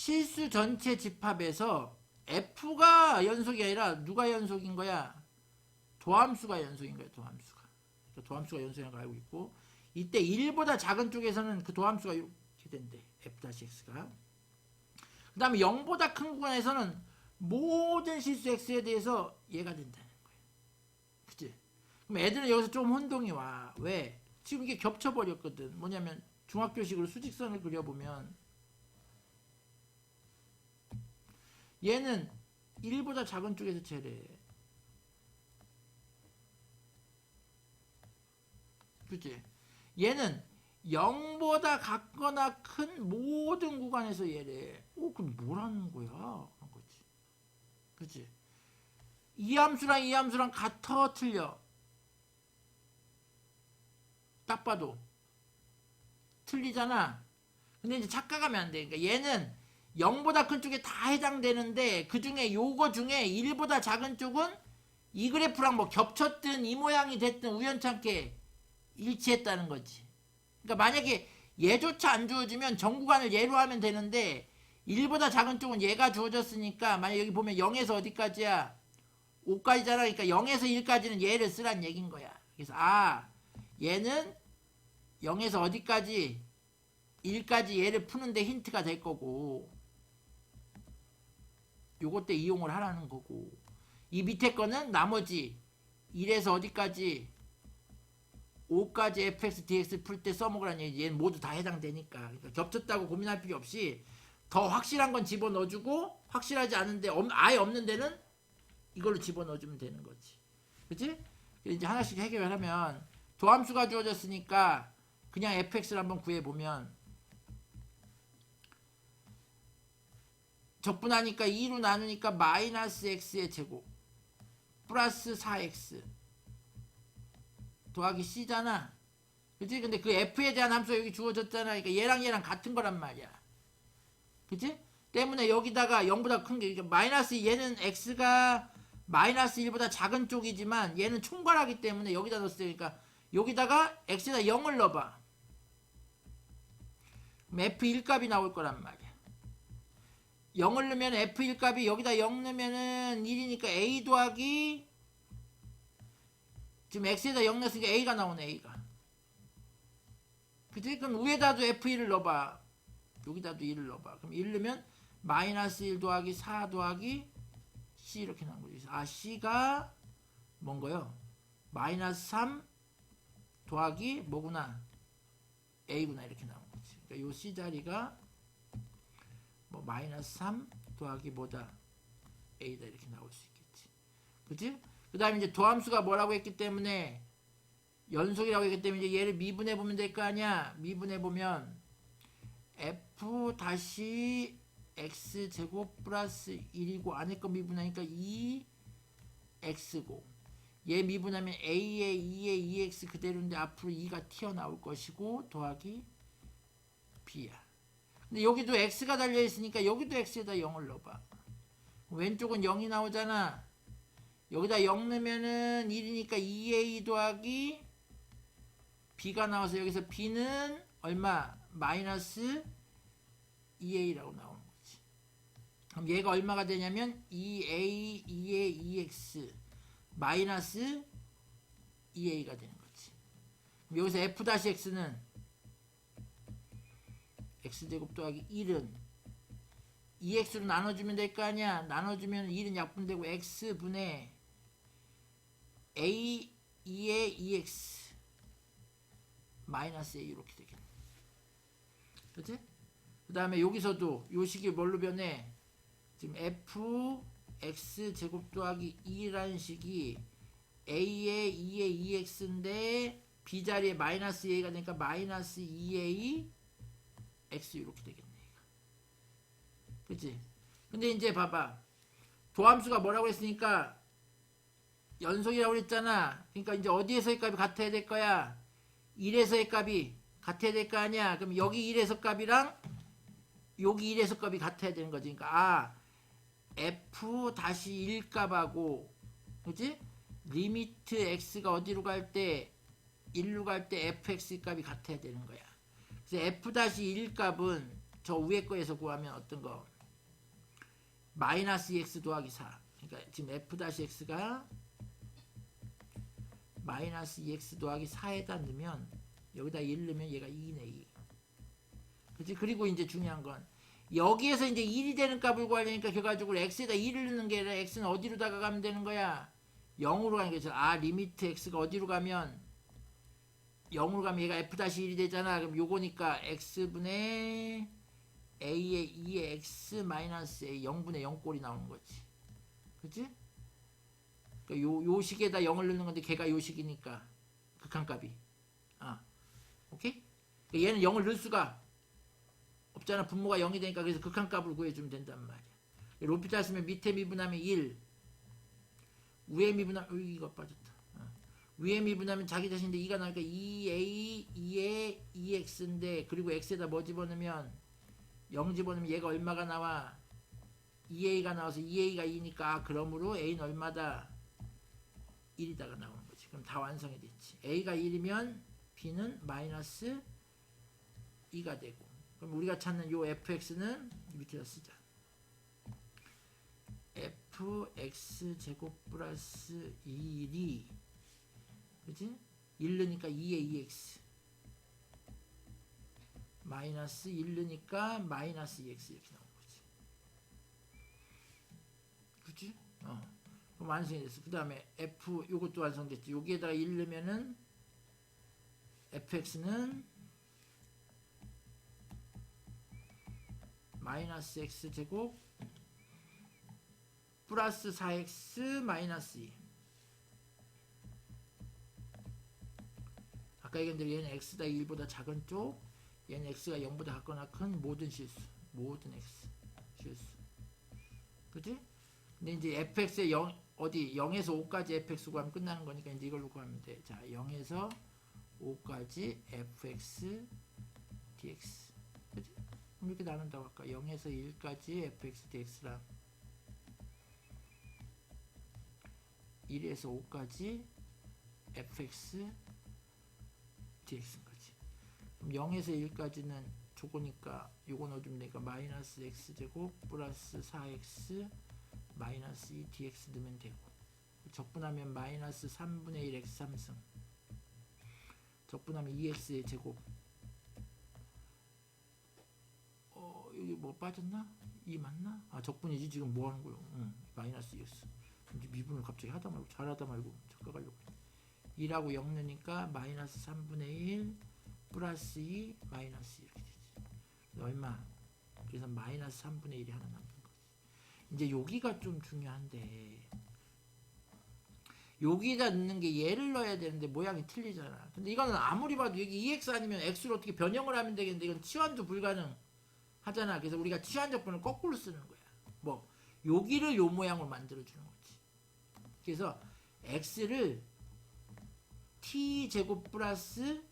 실수 전체 집합에서 f가 연속이 아니라 누가 연속인 거야? 도함수가 연속인 거야. 도함수가. 그러니까 도함수가 연속인 거 알고 있고, 이때 1보다 작은 쪽에서는 그 도함수가 이렇게 된대. f-x가. 그 다음에 0보다 큰 구간에서는 모든 실수 x에 대해서 얘가 된다는 거야. 그치? 그럼 애들은 여기서 좀 혼동이 와. 왜? 지금 이게 겹쳐버렸거든. 뭐냐면 중학교식으로 수직선을 그려보면 얘는 1보다 작은 쪽에서 제래. 그치? 얘는 0보다 같거나 큰 모든 구간에서 얘래. 그럼 뭐라는 거야? 그런 거지. 그치? 이 함수랑 같아, 틀려? 딱 봐도 틀리잖아. 근데 이제 착각하면 안 돼. 그러니까 얘는 0보다 큰 쪽에 다 해당되는데, 그 중에 요거 중에 1보다 작은 쪽은 이 그래프랑 뭐 겹쳤든 이 모양이 됐든 우연찮게 일치했다는 거지. 그러니까 만약에 얘조차 안 주어지면 전 구간을 얘로 하면 되는데, 1보다 작은 쪽은 얘가 주어졌으니까, 만약 여기 보면 0에서 어디까지야? 5까지잖아. 그러니까 0에서 1까지는 얘를 쓰란 얘긴 거야. 그래서 얘는 0에서 어디까지? 1까지 얘를 푸는데 힌트가 될 거고, 요것 때 이용을 하라는 거고, 이 밑에 거는 나머지 1에서 어디까지? 5까지 fx, dx 풀 때 써먹으라는 얘기. 얘는 모두 다 해당되니까. 그러니까 겹쳤다고 고민할 필요 없이 더 확실한 건 집어넣어주고, 확실하지 않은데 아예 없는 데는 이걸로 집어넣어주면 되는 거지. 그치? 이제 하나씩 해결하면, 도함수가 주어졌으니까 그냥 fx를 한번 구해보면, 적분하니까 2로 나누니까 마이너스 x의 제곱 플러스 4x 더하기 c잖아. 그치? 근데 그 f에 대한 함수가 여기 주어졌잖아. 그러니까 얘랑 같은 거란 말이야. 그치? 때문에 여기다가 0보다 큰 게, 그러니까 마이너스, 얘는 x가 마이너스 1보다 작은 쪽이지만 얘는 총괄하기 때문에 여기다 넣었어요. 그러니까 여기다가 x에다 0을 넣어봐. 그럼 f1 값이 나올 거란 말이야. 0을 넣으면 f1 값이, 여기다 0 넣으면은 1이니까 a 더하기, 지금 x에다 0 넣었으니까 a가 나오네. a가. 그치? 그럼 위에다도 f1을 넣어봐. 여기다도 1을 넣어봐. 그럼 1 넣으면 마이너스 1 더하기 4 더하기 c 이렇게 나온 거지. c가 뭔거요? 마이너스 3 더하기 뭐구나? a구나. 이렇게 나온 거지. 그러니까 요 c 자리가 뭐 마이너스 3 더하기 뭐다? a다. 이렇게 나올 수 있겠지. 그치? 그 다음에 이제 도함수가 뭐라고 했기 때문에, 연속이라고 했기 때문에 이제 얘를 미분해 보면 될 거 아니야. 미분해 보면 f 다시 x 제곱 플러스 1이고, 안에 거 미분하니까 2x고, 얘 미분하면 a에 2에 2x 그대로인데 앞으로 2가 튀어나올 것이고, 더하기 b야. 근데 여기도 x가 달려있으니까 여기도 x에다 0을 넣어봐. 왼쪽은 0이 나오잖아. 여기다 0 넣으면은 1이니까 2a 더하기 b가 나와서 여기서 b는 얼마? 마이너스 2a라고 나오는 거지. 그럼 얘가 얼마가 되냐면 2a, 2에 2x 마이너스 2a가 되는 거지. 그럼 여기서 f-x는 x제곱 더하기 1은 2x로 나눠주면 될 거 아니야. 나눠주면 1은 약분되고 x분의 a, 2에 2x 마이너스 a 이렇게 되겠네. 그치? 그 다음에 여기서도 요 식이 뭘로 변해? 지금 f x 제곱 더하기 2라는 식이 a에 2에 2x인데 b 자리에 마이너스 a가 되니까 마이너스 2a x 이렇게 되겠네. 그치? 근데 이제 봐봐. 도함수가 뭐라고 했으니까 연속이라고 했잖아. 그러니까 이제 어디에서의 값이 같아야 될 거야? 1에서의 값이 같아야 될 거 아니야. 그럼 여기 1에서 값이랑 여기 1에서 값이 같아야 되는 거지. 그러니까 f 다시 1 값하고, 그치? 리미트 x가 어디로 갈 때? 1로 갈 때 fx 값이 같아야 되는 거야. 그래서 f 다시 1 값은 저 위에 거에서 구하면 어떤 거? 마이너스 2x 더하기 4. 그러니까 지금 f-x가 마이너스 2x 더하기 4에다 넣으면 여기다 1 넣으면 얘가 2네 2. 그치? 그리고 이제 중요한 건 여기에서 이제 1이 되는 값을 구하려니까 결과적으로 x에다 1을 넣는 게 아니라 x는 어디로 다가가면 되는 거야? 0으로 가는 거죠. 아, 리미트 x가 어디로 가면 0으로 가면 얘가 f-1이 되잖아. 그럼 요거니까 x분의 a의 2의 x 마이너스 a 0분의 0꼴이 나오는 거지. 그치? 그러니까 요 식에다 0을 넣는 건데 걔가 요 식이니까 극한값이. 오케이? 그러니까 얘는 0을 넣을 수가 없잖아. 분모가 0이 되니까. 그래서 극한값을 구해주면 된단 말이야. 로피탈 쓰면 밑에 미분하면 1, 위에 미분하면 이거 빠졌다. 위에 미분하면 자기 자신인데 2가 나니까 2a 2에 2x인데 그리고 x에다 뭐 집어넣으면 0 집어넣으면 얘가 얼마가 나와? 2a가 나와서 2a가 2니까 그러므로 a는 얼마다? 1이다가 나오는 거지. 그럼 다 완성이 됐지. a가 1이면 b는 마이너스 2가 되고, 그럼 우리가 찾는 요 fx는 밑에다 쓰자. fx 제곱 플러스 1이 그치? 1 넣으니까 2의 2x 마이너스 1 넣으니까 마이너스 2x 이렇게 나오는 거지. 그치? 그럼 완성이 됐어. 그 다음에 f 요것도 완성됐지. 여기에다가 1 넣으면은 fx는 마이너스 x 제곱 플러스 4x 마이너스 2. 아까 얘기한 대로 얘는 x다 1보다 작은 쪽, 얘는 x가 0보다 같거나 큰 모든 실수, 모든 x 실수. 그치? 근데 이제 fx의 0, 어디 0에서 5까지 fx 구하면 끝나는 거니까 이제 이걸로 구하면 돼. 자, 0에서 5까지 fx dx. 그치? 이렇게 나눈다고 할까? 0에서 1까지 fx dx랑 1에서 5까지 fx dx인 거지. 그럼 0에서 1까지는 저거니까 요거 넣어주면 되니까 마이너스 x제곱 플러스 4x 마이너스 2 dx 넣으면 되고, 적분하면 마이너스 3분의 1 x 3승, 적분하면 2x의 제곱. 여기 뭐 빠졌나? 2 맞나? 적분이지. 지금 뭐 하는 거요? 마이너스 2x. 이제 미분을 갑자기 하다 말고 잘하다 말고 착각하려고. 2라고 0 넣으니까 마이너스 3분의 1 플러스 2 마이너스 2 이렇게 되지. 얼마? 그래서 마이너스 3분의 1이 하나 남는 거지. 이제 여기가 좀 중요한데, 여기다 넣는 게 얘를 넣어야 되는데 모양이 틀리잖아. 근데 이거는 아무리 봐도 여기 2x 아니면 x로 어떻게 변형을 하면 되겠는데 이건 치환도 불가능 하잖아. 그래서 우리가 치환적분을 거꾸로 쓰는 거야. 뭐 여기를 요 모양으로 만들어 주는 거지. 그래서 x를 t제곱 플러스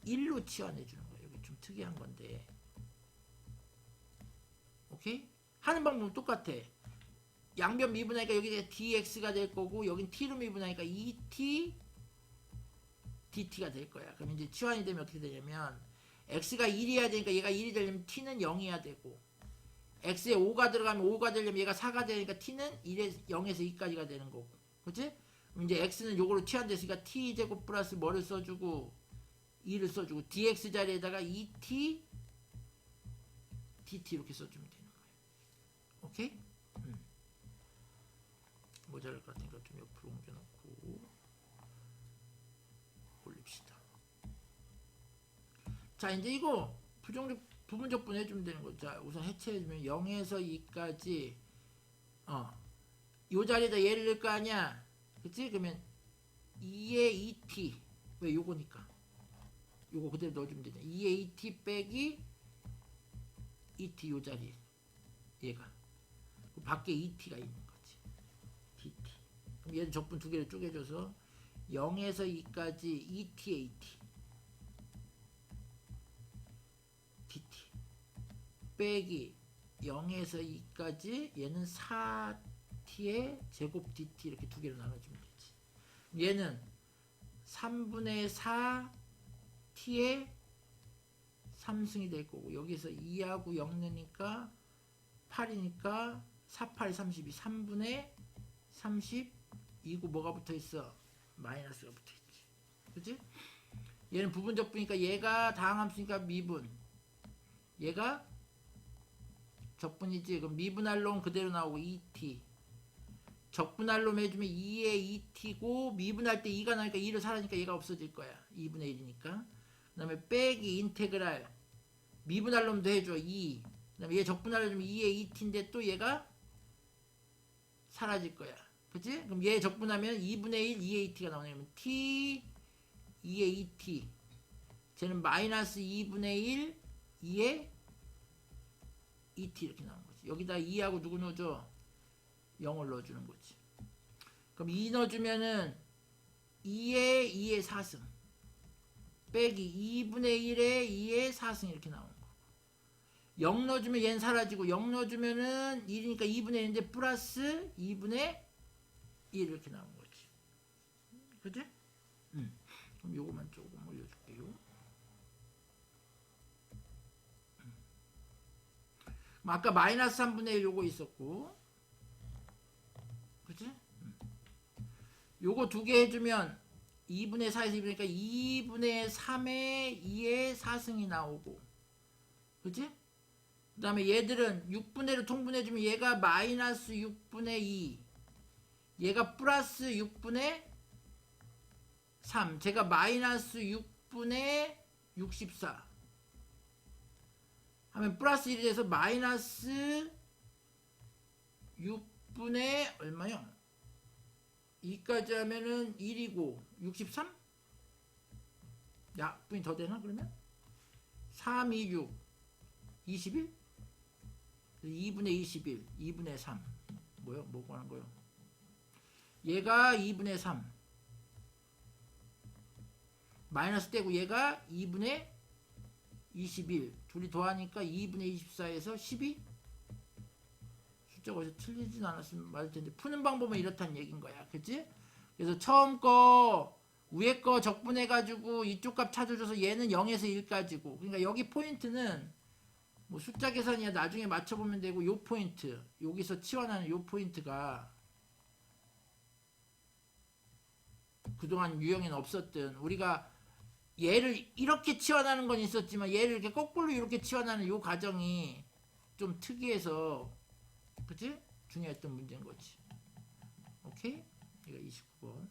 1로 치환해 주는 거야. 여기 좀 특이한 건데, 오케이? 하는 방법은 똑같아. 양변 미분하니까 여기 dx가 될 거고, 여긴 t로 미분하니까 2t dt가 될 거야. 그럼 이제 치환이 되면 어떻게 되냐면, x가 1이어야 되니까 얘가 1이 되려면 t는 0이어야 되고, x에 5가 들어가면 5가 되려면 얘가 4가 되니까 t는 0에서 2까지가 되는 거고, 그치? 그럼 이제 x는 요거로 치환됐으니까 t제곱 플러스 뭐를 써주고 2를 써주고 dx 자리에다가 2t dt 이렇게 써주면 되는 거예요. 오케이? 모자랄 것 같으니까 좀 옆으로 옮겨놓고 올립시다. 자, 이제 이거 부분적분 해주면 되는 거죠. 자, 우선 해체해주면 0에서 2까지 요 자리에다 얘를 넣을 거 아니야. 그치? 그러면 2의 2t, 왜 요거니까 요거 그대로 넣어주면 되잖아. 2의 2t 빼기 2t 요 자리, 얘가 그 밖에 2t가 있는 거지. dt. 그럼 얘는 적분 두 개를 쪼개줘서 0에서 2까지 2t의 2t dt 빼기 0에서 2까지 얘는 4t의 제곱 dt 이렇게 두 개로 나눠주면 되지. 얘는 3분의 4t의 3승이 될 거고, 여기서 2하고 0 넣으니까 8이니까 48, 32, 3분의 32고 뭐가 붙어있어? 마이너스가 붙어있지. 그치? 얘는 부분적분이니까 얘가 다항함수니까 미분. 얘가 적분이지. 그럼 미분할 놈 그대로 나오고 2t. 적분할 놈 해주면 2의 2t고 미분할 때 2가 나니까 2를 사라니까 얘가 없어질 거야. 2분의 1이니까. 그 다음에 빼기 인테그랄. 미분할 놈도 해줘. 2. 그 다음에 얘 적분할 놈 2의 2t인데 또 얘가 사라질 거야. 그치? 그럼 얘 적분하면 2분의 1, 2의 2t가 나오네. 그러면 t, 2의 2t. 쟤는 마이너스 2분의 1, 2의 2t 이렇게 나오는 거지. 여기다 2하고 누구 넣어줘? 0을 넣어주는 거지. 그럼 2 넣어주면은 2의 4승. 빼기 2분의 1의 2의 4승 이렇게 나오는 거. 0 넣어주면 얘는 사라지고 0 넣어주면은 1이니까 2분의 1인데 플러스 2분의 1 이렇게 나오는 거지. 그치? 그럼 요거만 조금 올려줄게요. 아까 마이너스 3분의 1 요거 있었고, 그치? 요거 두 개 해주면 2분의 4에서 2분이니까 2분의 3의 2의 4승이 나오고, 그치? 그 다음에 얘들은 6분의 1을 통분해주면 얘가 마이너스 6분의 2, 얘가 플러스 6분의 3, 제가 마이너스 6분의 64 하면 플러스 1이 돼서 마이너스 6분의 얼마요? 2까지 하면은 1이고 63? 약분이 더 되나 그러면? 3, 2, 6 21? 2분의 21 2분의 3 뭐요? 뭐 구하는 거요? 얘가 2분의 3 마이너스 떼고 얘가 2분의 21 둘이 더하니까 2분의 24에서 12 숫자가 어디서 틀리진 않았으면 맞을 텐데 푸는 방법은 이렇다는 얘기인 거야. 그치? 그래서 처음 거 위에 거 적분해 가지고 이쪽 값 찾아줘서 얘는 0에서 1까지고 그러니까 여기 포인트는 뭐 숫자 계산이야 나중에 맞춰보면 되고 요 포인트 여기서 치환하는 요 포인트가 그동안 유형에는 없었던 우리가 얘를 이렇게 치환하는 건 있었지만 얘를 이렇게 거꾸로 이렇게 치환하는 요 과정이 좀 특이해서 그치? 중요했던 문제인 거지. 오케이? 이거 29번.